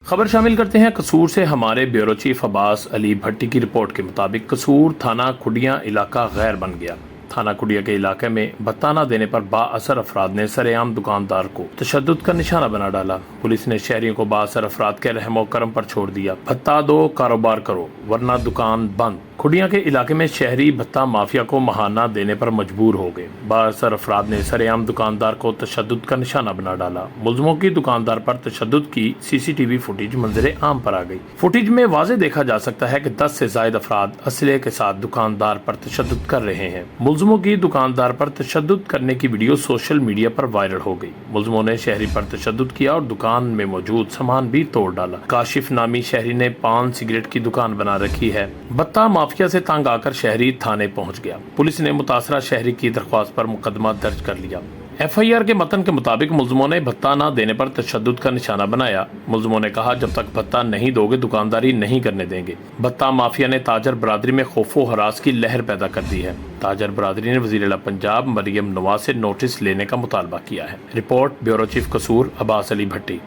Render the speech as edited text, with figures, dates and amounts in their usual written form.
खबर शामिल करते हैं कसूर से। हमारे ब्यूरो चीफ अब्बास अली भट्टी की रिपोर्ट के मुताबिक कसूर थाना खुडियां इलाका गैर बन गया। थाना खुडिया के इलाके में भत्ता न देने पर बाअसर अफराद ने सरेआम दुकानदार को तशद्दुद का निशाना बना डाला। पुलिस ने शहरियों को बाअसर अफराद के रहमो करम पर छोड़ दिया। भत्ता दो, कारोबार करो वरना दुकान बंद। खुडिया के इलाके में शहरी भत्ता माफिया को महाना देने पर मजबूर हो गए। बाअसर अफराद ने सरेआम दुकानदार को तशद्दुद का निशाना बना डाला। मुलजमों की दुकानदार पर तशद्दुद की सीसीटीवी फुटेज मंजरे आम पर आ गई। फुटेज में वाजे देखा जा सकता है कि 10 से ज्यादा अफराद असले के साथ दुकानदार पर तशद्दुद कर रहे हैं। मुलजमों की दुकानदार पर तशद्दुद करने की वीडियो सोशल मीडिया पर वायरल हो गई। मुलजमों ने शहरी पर तशद्दुद किया और दुकान में मौजूद सामान भी तोड़ डाला। काशिफ नामी शहरी ने पान सिगरेट की दुकान बना रखी है। भत्ता माफिया से तंग आकर शहरी थाने पहुंच गया। पुलिस ने मुतासरा शहरी की दरख्वास्त पर मुकदमा दर्ज कर लिया। FIR के मतन के मुताबिक मुलजमों ने भत्ता न देने पर तशद्दुद का निशाना बनाया। मुलजमों ने कहा, जब तक भत्ता नहीं दोगे दुकानदारी नहीं करने देंगे। भत्ता माफिया ने ताजर बरादरी में खौफो हरास की लहर पैदा कर दी है। ताजर बरादरी ने वज़ीर आला पंजाब मरियम नवाज से नोटिस लेने का मुतालबा किया है। रिपोर्ट ब्यूरो चीफ कसूर अब्बास अली भट्टी।